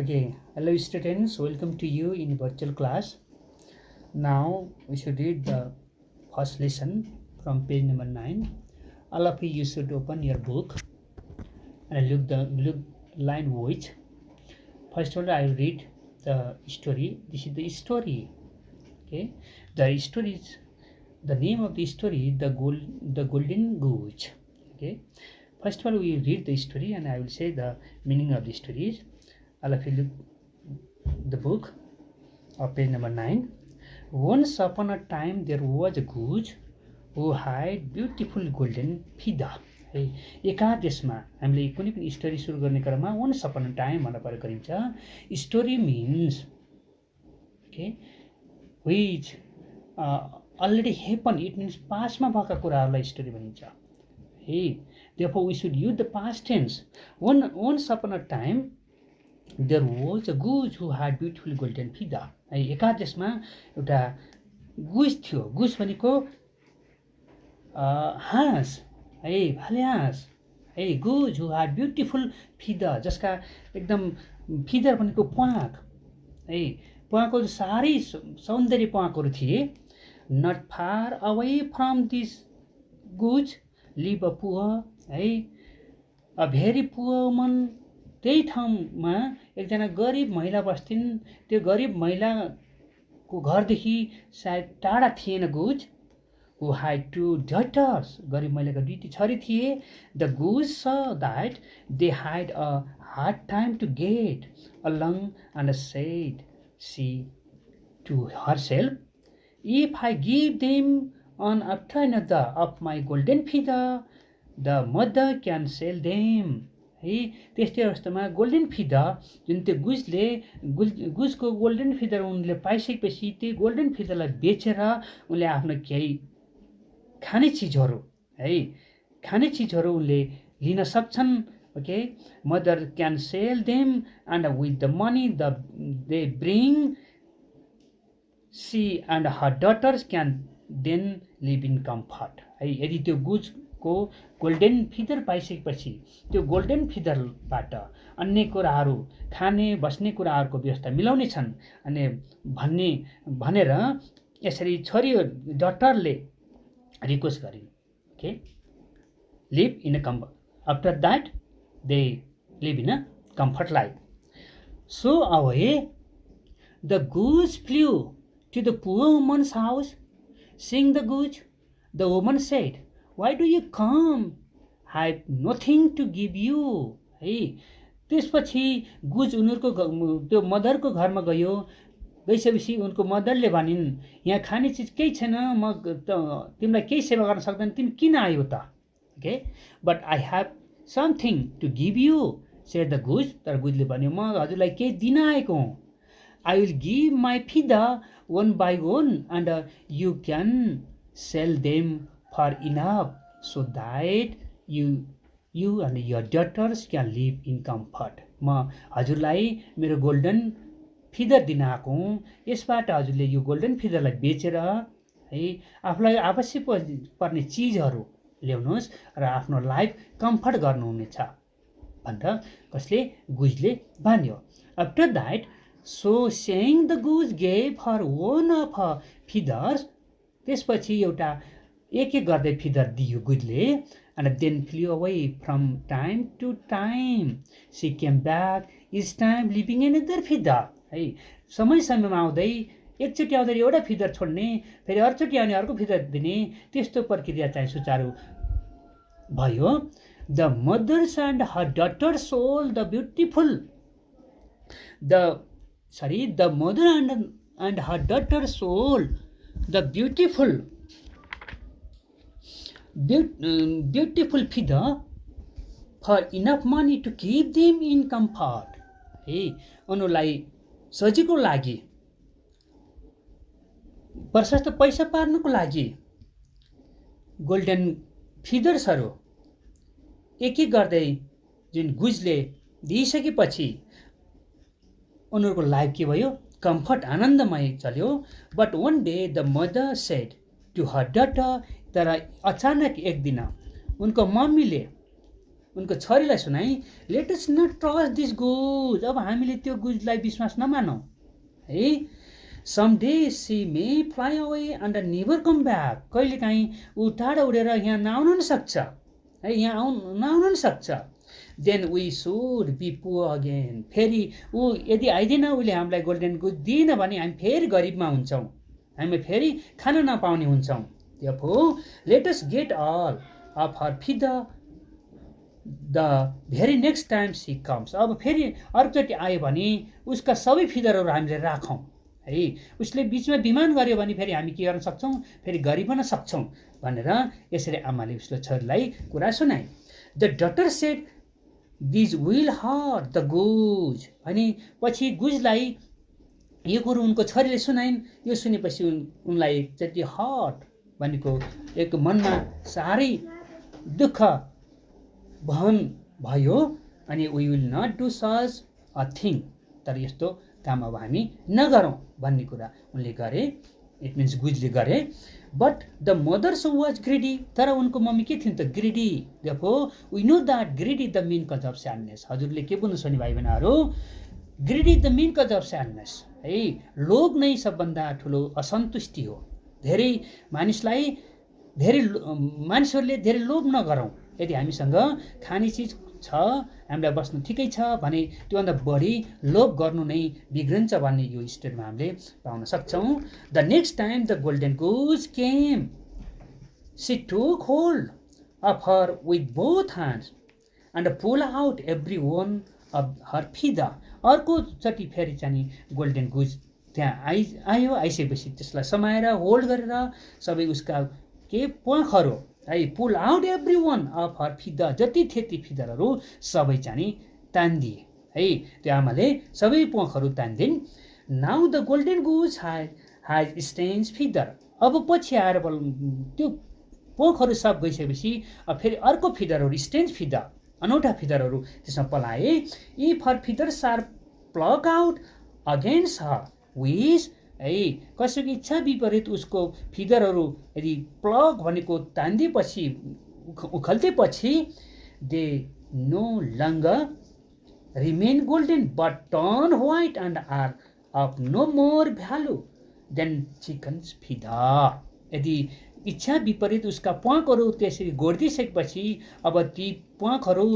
Okay, hello students, welcome to you in virtual class. Now we should read the first lesson from page number 9. All of you should open your book and look line which. First of all, I will read the story. This is the story. Okay, the story is the name of the story, the golden goose. Okay, first of all, we read the story and I will say the meaning of the stories. All of you look the book of page number 9. Once upon a time there was a goose who had beautiful golden feather. है एका देशमा हामीले कुनै पनि story सुरु गर्ने क्रममा once upon a time भनेर प्रयोग गरिन्छ. Story means okay which already happen, it means पास्टमा भएका कुराहरूलाई स्टोरी भनिन्छ है. Therefore we should use the past tense. Once upon a time there was a goose who had beautiful golden फिदा. है एका देशमा एउटा गुज थियो. गुज भनेको हाँस है, भाले हाँस है. गुज हु ह्याड ब्युटिफुल फिदा, जसका एकदम फिदर भनेको प्वाँख है. प्वाँखको साह्रै सौन्दर्य प्वाँखहरू थिए. Not far away from this goose live a poor है, अ भेरी पुअर वुमन. त्यही ठाउँमा एकजना गरिब महिला बस्थिन्. त्यो गरिब महिलाको घरदेखि सायद टाढा थिएन गुज. हु ह्याड टु डटर्स, गरिब महिलाका दुईटी छोरी थिए. The goose saw that they had a hard time to get along and said she to herself, if I give them one after another of my golden feather the mother can sell them. है त्यस्तै अवस्थामा golden feather जुन त्यो गुजको golden feather उनले पाइसकेपछि त्यो golden फिदरलाई बेचेर उनले आफ्नो केही खाने चिजहरू उनले लिन सक्छन्. Okay, mother can sell them and with the money they bring she and her daughters can then live in comfort. है यदि त्यो गुजको गोल्डन फिदर पाइसकेपछि त्यो गोल्डन फिदरबाट अन्य कुराहरू, खाने बस्ने कुराहरूको व्यवस्था मिलाउने छन् अनि भनेर यसरी छोरी डटरले रिक्वेस्ट गरिन्. Okay, live in a comfort. After that they live in a comfort life. So away the goose flew to the poor woman's house. Seeing the goose, the woman said, "Why do you come? I have nothing to give you." है त्यसपछि गुज उनीहरूको त्यो मदरको घरमा गयो. गइसकेपछि उनको मदरले भनिन्, यहाँ खाने चिज केही छैन, म तिमीलाई केही सेवा गर्न सक्दैन, तिमी किन आयो त. Okay, but I have something to give you said the goose. तर गुजले भन्यो, म हजुरलाई केही दिन आएको हुँ. I will give my fida one by one and you can sell them for enough so that you and your daughters can live in comfort. म हजुरलाई मेरो गोल्डन फिदर दिन आएको हुँ. यसबाट हजुरले यो गोल्डन फिदरलाई बेचेर है आफूलाई आवश्यक पर्ने चिजहरू ल्याउनुहोस् र आफ्नो लाइफ कम्फर्ट गर्नुहुनेछ भनेर कसले, गुजले भन्यो. After that, so saying the goose gave her one of her feathers. त्यसपछि एउटा एक गर्दै फिदर दियो Gujle. and then flew away from time to time. She came back each time leaving another feather. है समयमा आउँदै एकचोटि आउँदै एउटा फिदर छोड्ने, फेरि अर्कोचोटि आउने अर्को फिदर दिने, त्यस्तो प्रक्रिया चाहिँ सुचारू भयो. The mothers and her daughter sold the beautiful the mother and her daughter sold the beautiful feather for enough money to keep them in comfort. है उनीहरूलाई सजिलो लागि, प्रशस्त पैसा पार्नको लागि गोल्डन फिदर्सहरू एक गर्दै जुन गुजले दिइसकेपछि उनीहरूको लाइफ के भयो, कम्फर्ट, आनन्दमय चल्यो. But one day the mother said to her daughter. तर अचानक एक दिन उनको मम्मीले उनको छोरीलाई सुनाई, let us not trust this goose, अब हामीले त्यो गुजलाई विश्वास नमानौँ है। Some day she may fly away and never come back, कहिलेकाहीँ ऊ टाढा उडेर यहाँ नआउन नि सक्छ है, यहाँ नआउन नि सक्छ। Then we should be poor again, फेरि ऊ यदि आइदिन, उसले हामीलाई गोल्डन गुज दिएन भने हामी फेरि गरिबमा हुन्छौँ, हामी फेरि खान नपाउने हुन्छौँ। Therefore, let us get all of her feather the very next time she comes. अब फेरि अर्कोचोटि आयो भने उसका सबै फिदरहरू हामीले राखौँ है। उसले बिचमा विमान गर्यो भने फेरि हामी के गर्न सक्छौँ, फेरि गरि पनि सक्छौँ भनेर यसरी आमाले उसले छोरीलाई कुरा सुनाए। The daughter said this will hurt the goose, अनि पछि गुजलाई यो कुरो उनको छोरीले सुनाइन्। यो सुनेपछि उनलाई एकचोटि हर्ट भनेको एक मनमा साह्रै दुःख भवन भयो। अनि we will not do such a thing, तर यस्तो काम अब हामी नगरौँ भन्ने कुरा उनले गरे, इट मिन्स गुजले गरे। But the mothers was greedy, तर उनको मम्मी के थिइन् त, greedy. Therefore we know that greedy the main cause of sadness. हजुरले के बुझ्नु छ नि भाइ बहिनीहरू, greedy the main cause of sadness है, लोभ नै सबभन्दा ठुलो असन्तुष्टि हो। धेरै मानिसलाई मानिसहरूले धेरै लोभ नगरौँ। यदि हामीसँग खाने चिज छ, हामीलाई बस्नु ठिकै छ भने त्योभन्दा बढी लोभ गर्नु नै बिग्रन्छ भन्ने यो स्टोरीमा हामीले पाउन सक्छौँ। The next time the golden goose came she took hold of her with both hands and pull out every one of her feather. अर्कोचोटि फेरि चाहिँ गोल्डन गुज त्यहाँ आयो, आइसकेपछि त्यसलाई समाएर होल्ड गरेर सबै उसका के प्वाखहरू है, पुल out every one of her feather, जति थिए ती फिदरहरू सबै चाहिँ तान्दिए है। त्यो आमाले सबै प्वाखहरू तान्दिन्। नाउ द गोल्डन गुज हाज स्टेन्स फिदर, अब पछि आएर त्यो प्वाखहरू सब गइसकेपछि अब फेरि अर्को फिदरहरू, स्टेन्स फिदर, अनौठा फिदरहरू त्यसमा पलाए। If her feathers are pluck out against her wish है, कसैको इच्छा विपरीत उसको फिदरहरू यदि प्लग भनेको तान्दिएपछि उखल्तेपछि they no longer remain golden but turn white and are of no more value than chicken's feather. यदि इच्छा विपरीत उसका प्वाखहरू त्यसरी गोडिदिइसकेपछि अब ती प्वाखहरू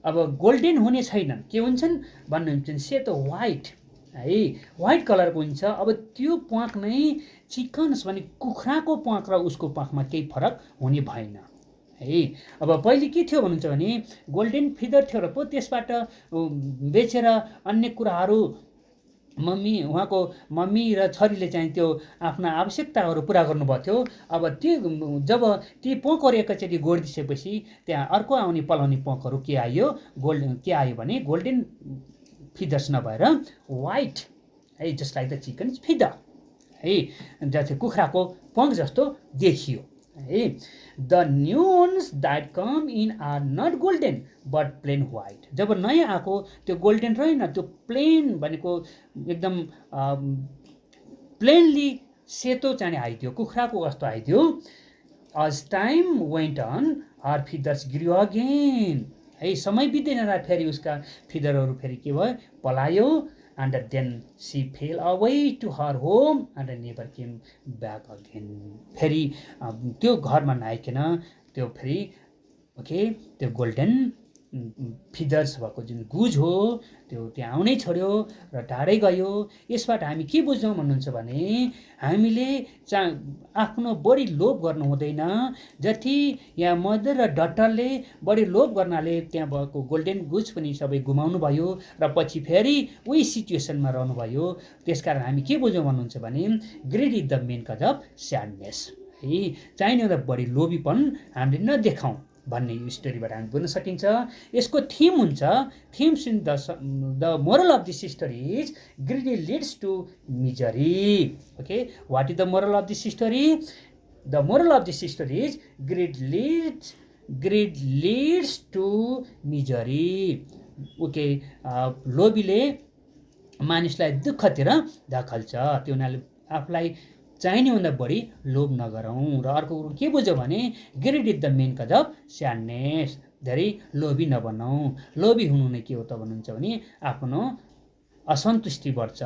अब गोल्डन हुने छैनन्, के हुन्छन् भन्नुहुन्छ सेतो व्हाइट है, व्हाइट कलरको हुन्छ। अब त्यो प्वाख नै चिकन्स भने कुखुराको प्वाख र उसको प्वाखमा केही फरक हुने भएन है। अब पहिले के थियो भन्नुहुन्छ भने गोल्डन फिदर थियो र पो त्यसबाट बेचेर अन्य कुराहरू उहाँको मम्मी र छोरीले चाहिँ त्यो आफ्ना आवश्यकताहरू पुरा गर्नुभएको थियो। अब त्यो जब ती प्वाखहरू एकैचोटि गोडिदिएपछि त्यहाँ अर्को आउने पलाउने प्वाखहरू के आयो, के आयो भने गोल्डन फिदर्स नभएर व्हाइट है, just like the chicken feather है, जस्तै कुखुराको प्वाख जस्तो देखियो है। The new ones that come in are not golden but plain white, जब नयाँ आएको त्यो गोल्डन रहेन, त्यो प्लेन भनेको एकदम प्लेनली सेतो चाहिँ आइदियो, कुखुराको जस्तो आइदियो। As time went on her feathers grew again है, समय बित्दै जाँदा फेरि उसका फिदरहरू फेरि के भयो, पलायो। And then she fell away to her home and never came back again, फेरि त्यो घरमा नआइकन त्यो फेरि ओके त्यो गोल्डन फिदर्स भएको जुन गुज हो त्यो त्यहाँ आउनै छोड्यो र टाढै गयो। यसबाट हामी के बुझ्छौँ भन्नुहुन्छ भने हामीले आफ्नो बढी लोभ गर्नु हुँदैन। जति यहाँ मदर र डटरले बढी लोभ गर्नाले त्यहाँ भएको गोल्डन गुज पनि सबै गुमाउनु भयो र पछि फेरि उही सिचुएसनमा रहनुभयो। त्यसकारण हामी के बुझ्यौँ भन्नुहुन्छ भने grade is the main cause of sadness है, चाहिने भन्दा बढी लोभीपन हामीले नदेखाउँ भन्ने यो स्टोरीबाट हामी बुझ्न सकिन्छ। यसको थिम हुन्छ, themes in the moral of this story is greedy leads to misery. Okay, what is the moral of this story? The moral of this story is greed leads to misery. Okay, लोभीले मानिसलाई दुःखतिर धकल्छ, त्यो हुनाले आफूलाई चाहिने भन्दा बढी लोभ नगरौँ। र अर्को कुरो के बुझ्यो भने grade is the main cause of sadness, धेरै लोभी नबनौँ। लोभी हुनु नै के हो त भन्नुहुन्छ भने आफ्नो असन्तुष्टि बढ्छ।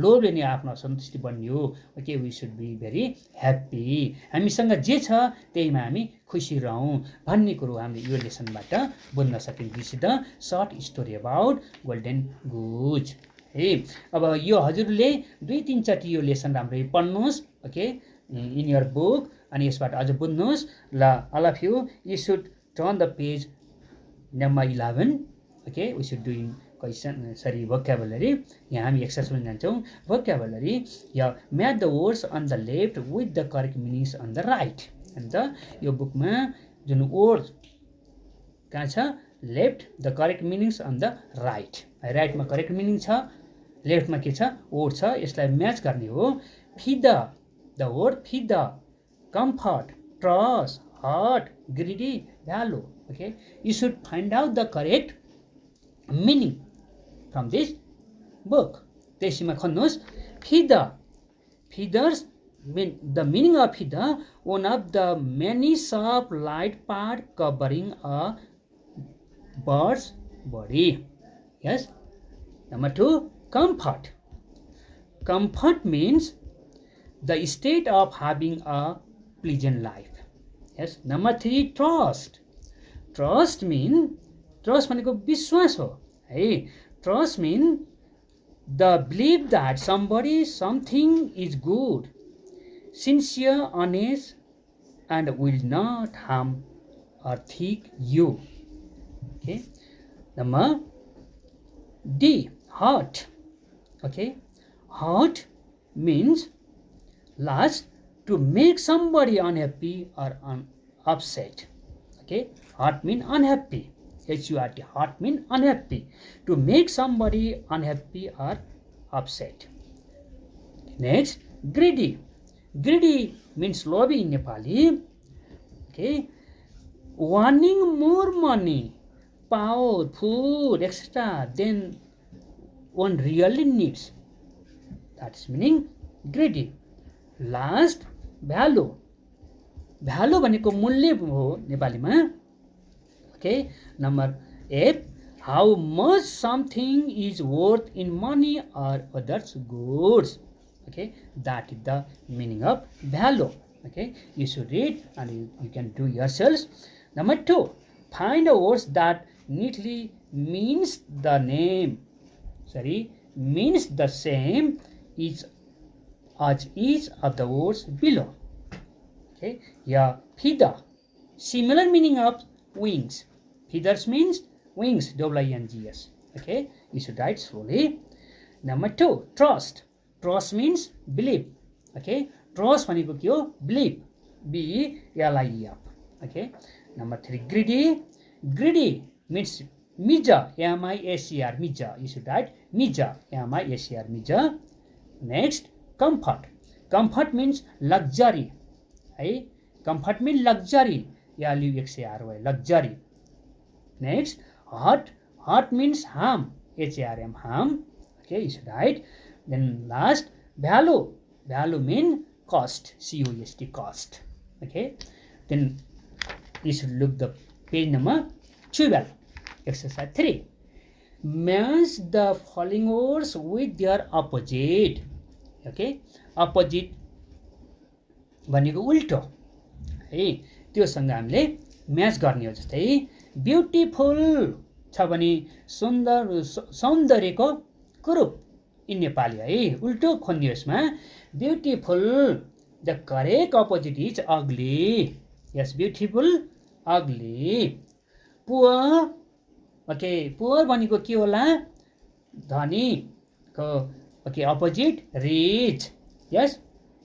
लोभले नै आफ्नो असन्तुष्टि बढ्ने हो। Okay, we should be very happy. हामीसँग जे छ त्यहीमा हामी खुसी रहौँ भन्ने कुरो हामीले यो लेसनबाट बुझ्न सकिन्छ। This is the short story about golden goose है। अब यो हजुरले 2-3 चोटि यो लेसन राम्ररी पढ्नुहोस्। ओके, इन यर बुक, अनि यसबाट अझ बुझ्नुहोस्। ल, all of you should turn the page number 11. Okay, we should do in question vocabulary. यहाँ हामी एक्सर्साइजमा जान्छौँ। vocabulary, या match the words on the left with the correct meanings on the right. अन्त यो बुकमा जुन वर्ड कहाँ छ, left the correct meanings on the right. राइटमा करेक्ट मिनिङ छ, लेफ्टमा के छ, वर्ड छ. यसलाई म्याच गर्ने हो. Feather, the word feather, comfort, trust, hurt, greedy, value. Okay, you should find out the correct meaning from this book. त्यसमा खोज्नुहोस्. फिदा, feathers mean the meaning of feather, one of the many sharp light part covering a bird's body. Yes. Number 2, comfort. Comfort means the state of having a pleasant life. Yes. Number 3, trust. Trust भनेको विश्वास हो है. Trust means the belief that somebody, something is good, sincere, honest, and will not harm or thick you. Okay. Number D, hurt. Okay. Hurt means lust, to make somebody unhappy or upset. Okay. Hurt means unhappy. H-U-R-T, hurt means unhappy, to make somebody unhappy or upset. Next, greedy. Greedy means लोभी in Nepali. Okay, wanting more money, power, food, etc. than one really needs. That's meaning greedy. Last, value. Value भनेको मूल्य हो नेपालीमा. Okay, number 8, how much something is worth in money or others goods. Okay, that is the meaning of value. Okay, you should read and you can do yourselves. Number 2, find a words that neatly means the same as each of the words below. Okay, yeah, fida, similar meaning of wings. Feathers means wings, W-I-N-G-S. Okay, you should write slowly. Number 2, trust. Trust means belief. Okay, trust भनेको के हो, belief, B-E-L-I-E-F. Okay. Number 3, greedy. Greedy means mija, M-I-S-E-R, mija. You should write mija, M-I-S-E-R, mija. Next, comfort. Comfort means luxury. Hey, comfort means luxury, L-U-X-A-R-Y, luxury. Next, hurt. Hurt means harm, H-A-R-M, harm. Okay, you should write. Then last, value. Value means cost, C-O-S-T, cost. Okay. Then you should look the page number 12. Exercise 3. Match the following words with their opposite. Okay. Opposite भनेको उल्टो है, त्योसँग हामीले match गर्ने हो. जस्तै beautiful छ भने सौन्दर्यको कुरूप इन नेपाली है, उल्टो खोज्ने यसमा. Beautiful, the correct opposite is ugly. Yes, beautiful, ugly. Poor, okay, poor भनेको के होला, धनीको. Okay, opposite rich. Yes,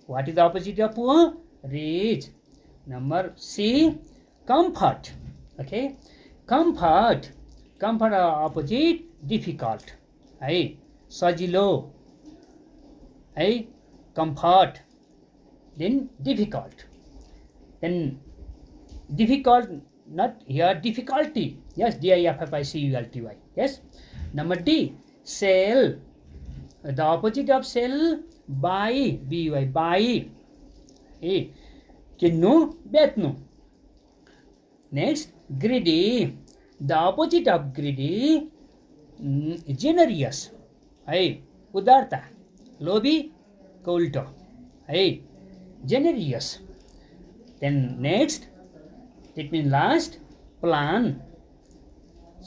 what is the opposite of poor? Rich. Number C, comfort. Okay, comfort. Comfort opposite difficult. है, सजिलो है, comfort. Then difficult. Then difficult, not here, difficulty. Yes, D-I-F-F-I-C-U-L-T-Y. Yes. Number D, sell. The opposite of sell, buy, B-U-I, buy. किन्नु, बेच्नु. Next, greedy. The opposite of greedy generous है उदारता लोभी को उल्टो है generous then next it mean last plan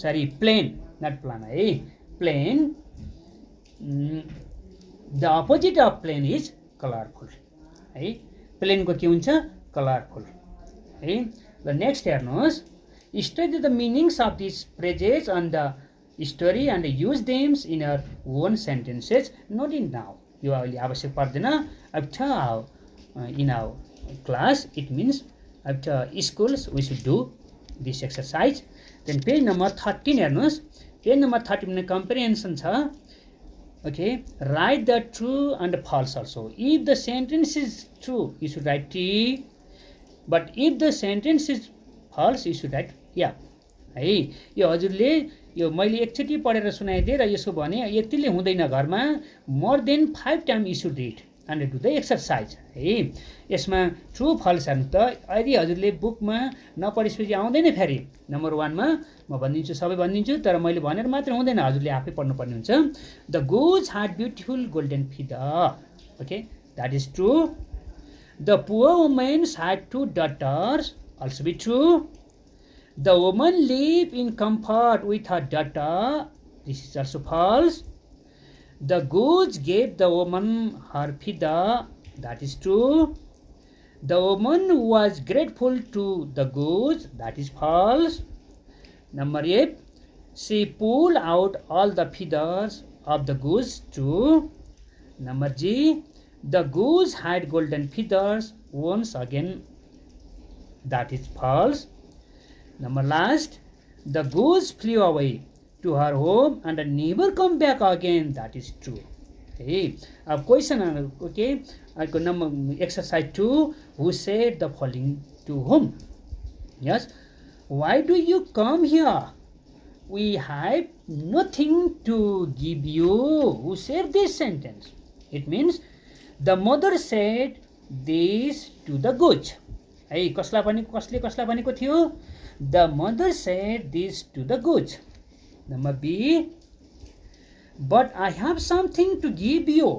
sorry plain not plan है plain the opposite of plain is colourful है प्लेनको के हुन्छ कलरफुल है ल नेक्स्ट हेर्नुहोस् study the meanings of this phrases on the story and use them in our own sentences not in now यो अहिले आवश्यक पर्दैन after in our class it means after schools we should do this exercise then page number 13 हेर्नुहोस् page number 13 comprehension छ okay write the true and false also if the sentence is true you should write T but if the sentence is false you should write yeah है यो हजुरले यो मैले एकचोटि पढेर सुनाइदिएँ र यसो भने यतिले हुँदैन घरमा more than 5 time you should read and do the exercise है यसमा ट्रु फल्स हेर्नु त यदि हजुरले बुकमा नपढेपछि आउँदैन फेरि नम्बर 1 मा म भनिदिन्छु सबै भनिदिन्छु तर मैले भनेर मात्र हुँदैन हजुरले आफै पढ्नुपर्ने हुन्छ the goose had beautiful golden feather okay that is true the poor womens had 2 daughters also be true the woman lived in comfort with her daughter this is also false the goose gave the woman her feather that is true the woman was grateful to the goose that is false number 8 she pulled out all the feathers of the goose true number G the goose had golden feathers once again that is false number last the goose flew away to her home and never come back again that is true hey अब question okay अर्को number exercise 2 who said the following to whom yes why do you come here we have nothing to give you who said this sentence it means the mother said this to the goose है कसले भनेको थियो the mother said this to the goose number B but I have something to give you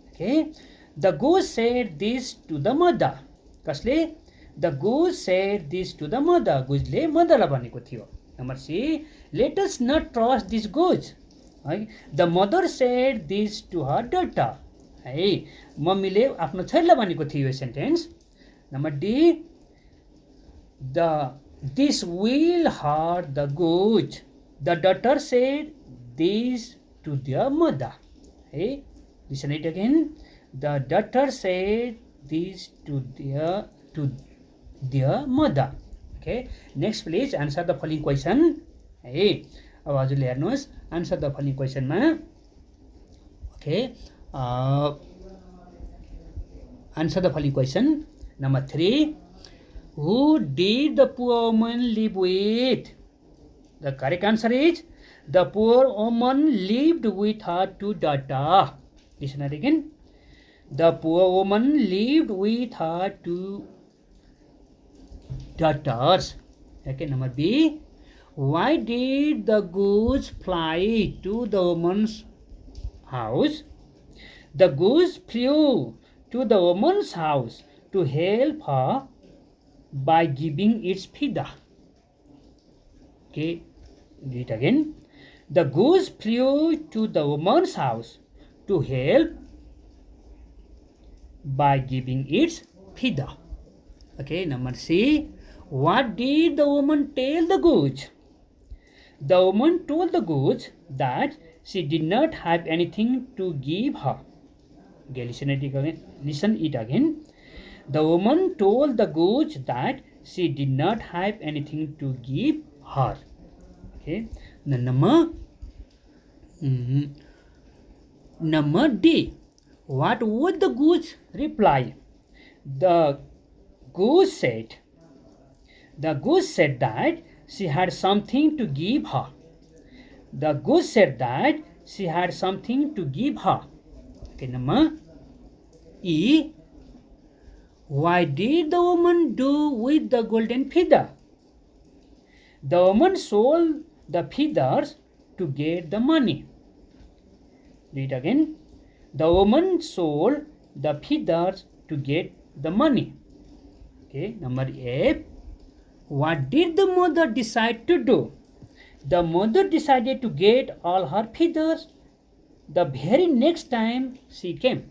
okay the goose said this to the mother कसले the goose said this to the mother goose ले mother लाई भनेको थियो number C let us not trust this goose है the mother said this to her daughter है मम्मीले आफ्नो छोरीलाई भनेको थियो यो sentence number D this will hurt the goose the daughter said this to their mother hey listen it again the daughter said this to their mother okay next please answer the following question hey अब हजुरले हेर्नुहोस् answer the following question मा okay answer the following question number 3 who did the poor woman live with the correct answer is the poor woman lived with her 2 daughters listen again the poor woman lived with her 2 daughters okay number B why did the goose fly to the woman's house the goose flew to the woman's house to help her by giving its feather okay do it again the goose flew to the woman's house to help by giving its feather okay number C what did the woman tell the goose the woman told the goose that she did not have anything to give her okay listen it again the woman told the goose that she did not have anything to give her okay the number D what would the goose reply the goose said that she had something to give her the goose said that she had something to give her okay number E why did the woman do with the golden feather The woman sold the feathers to get the money. Read again. The woman sold the feathers to get the money. Okay, number 8. What did the mother decide to do? The mother decided to get all her feathers the very next time she came.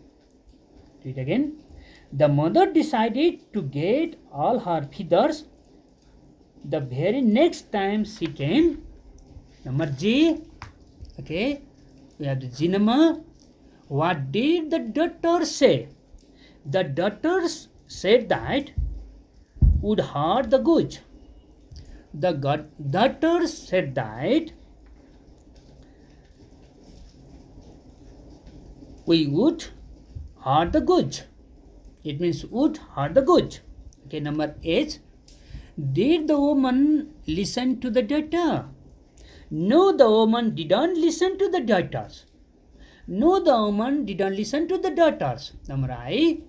Read again. The mother decided to get all her feathers the very next time she came. Number G. Okay, we have the G number. What did the daughter say? The daughter said that would hurt the goose. The daughter said that we would hurt the goose. It means would hurt the goose. Okay, number H. Did the woman listen to the daughter? No, the woman didn't listen to the daughters. No, the woman didn't listen to the daughters. Number I.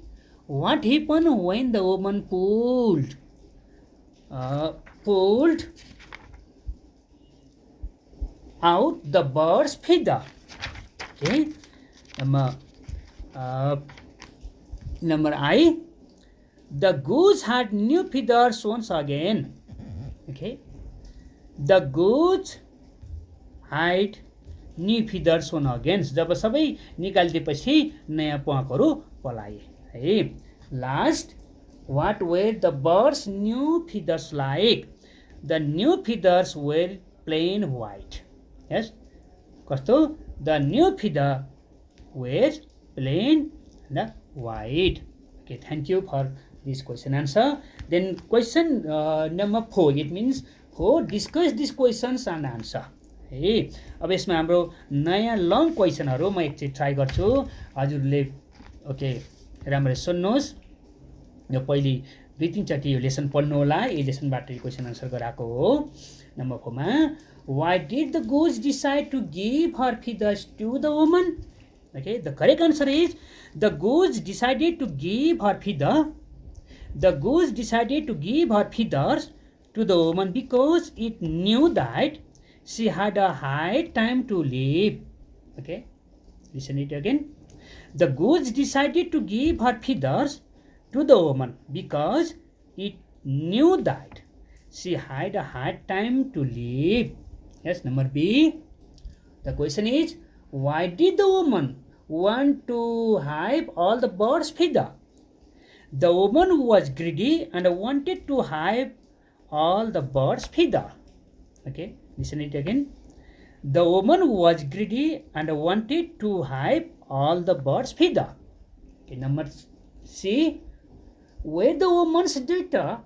What happened when the woman pulled out the bird's feather? Okay. Number I. The goose had new feathers once again. Okay. The goose had new feathers once again. जब सबै निकालिदिएपछि नयाँ प्वाकहरू पलाए है. Last, what were the bird's new feathers like? The new feathers were plain white. Yes. कस्तो? The new feather were plain and white. Okay, thank you for this question answer. Then question number 4. It means 4. Discuss these questions and answer. है. अब यसमा हाम्रो नयाँ long क्वेसनहरू म एकचोटि try गर्छु. हजुरले ओके राम्ररी सुन्नुहोस्. यो पहिली 2-3 चोटि यो लेसन पढ्नु होला. यो लेसनबाट क्वेसन आन्सर गराएको हो. नम्बर 4 मा why did the goose decide to give her feathers to the woman? Okay, the correct answer is the goose decided to give her feather. The goose decided to give her feathers to the woman because it knew that she had a hard time to live. Okay, listen it again. The goose decided to give her feathers to the woman because it knew that she had a hard time to live. Yes, number B. The question is, why did the woman want to have all the bird's feather? The woman was greedy and wanted to have all the bird's feather. Okay, listen it again. The woman was greedy and wanted to have all the bird's feather. Okay, number C. Were the woman's daughter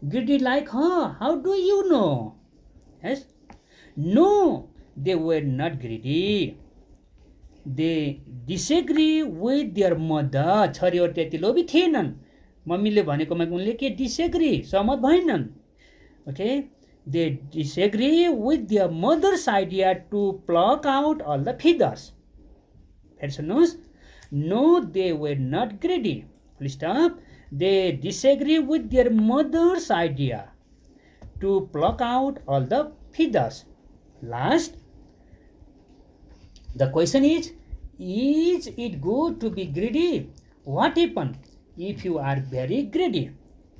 greedy like her? How do you know? Yes. No, they were not greedy. They disagree with their mother. छोरीहरू त्यति लोभी थिएनन्. मम्मीले भनेकोमा उनले के disagree सहमत भएनन्. Okay, they disagree with their mother's idea to pluck out all the feathers. No, they were not greedy. Please stop. They disagree with their mother's idea to pluck out all the feathers. Last, the question is it good to be greedy? What happens if you are very greedy?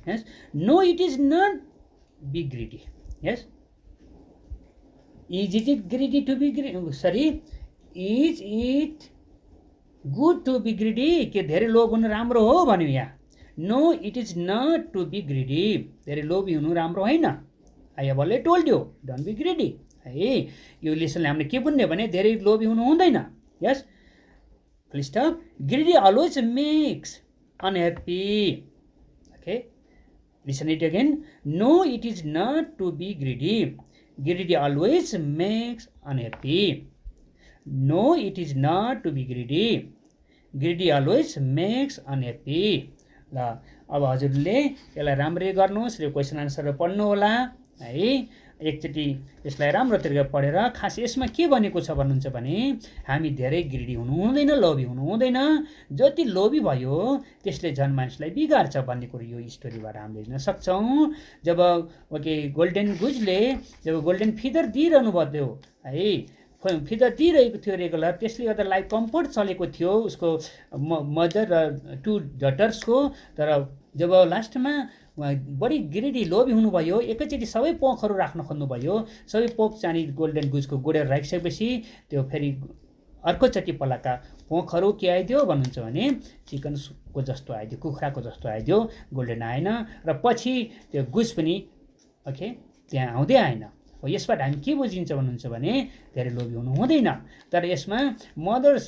Yes. No, it is not be greedy. Yes. Is it greedy to be greedy? Sorry. Is it good to be greedy? के धेरै लोभ हुनु राम्रो हो भन्यो यहाँ. No, it is not to be greedy. धेरै लोभी हुनु राम्रो हैन. I have already told you, don't be greedy. है यो लेसनले हामीले के बुझ्ने भने धेरै लोभी हुनु हुँदैन. Yes. Please stop. Greedy always makes unhappy. Okay. Listen it again. No, it is not to be greedy. Greedy always makes unhappy. No, it is not to be greedy. Greedy always makes unhappy. ल अब हजुरले यसलाई राम्ररी गर्नुहोस् र question answer पढ्नु होला है. एकचोटि यसलाई राम्रो तरिकाले पढेर खास यसमा के भनेको छ भन्नुहुन्छ भने हामी धेरै ग्रिडी हुनु हुँदैन, लोभी हुनु हुँदैन। जति लोभी भयो त्यसले झन् मानिसलाई बिगार्छ भन्ने कुरो यो स्टोरीबाट हामीले हेर्न सक्छौँ। जब गोल्डन गुजले जब गोल्डन फिदर दिइरहनु भयो है, फिदर दिइरहेको थियो रेगुलर, त्यसले गर्दा लाइफ कम्फर्ट चलेको थियो उसको मदर र 2 डटर्सको। तर जब लास्टमा बढी ग्रिडी लोभी हुनुभयो, एकैचोटि सबै पोखहरू राख्न खोज्नुभयो, सबै पोख चाहिँ गोल्डन गुजको गोडेर राखिसकेपछि त्यो फेरि अर्कोचोटि पलाका पोखहरू के आइदियो भन्नुहुन्छ भने चिकनको जस्तो आइदियो, कुखुराको जस्तो आइदियो, गोल्डन आएन। र पछि त्यो गुज पनि त्यहाँ आउँदै आएन। यसबाट हामी के बुझिन्छ भन्नुहुन्छ भने धेरै लोभी हुनु हुँदैन। तर यसमा mothers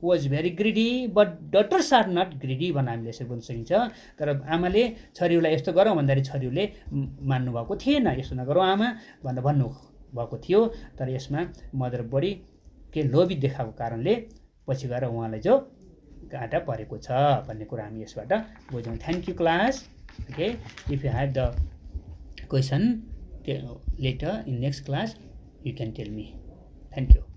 was very greedy but daughters are not greedy भनेर हामीले यसरी बुझ्न सकिन्छ। तर आमाले छोरीलाई यस्तो गरौँ भन्दाखेरि छोरीले मान्नुभएको थिएन, यस्तो नगरौँ आमा भनेर भन्नुभएको थियो। तर यसमा मदर बढी के लोभी देखाएको कारणले पछि गएर उहाँलाई जो घाटा परेको छ भन्ने कुरा हामी यसबाट बुझौँ। Thank you class. Okay, if you have the question later in next class you can tell me. Thank you.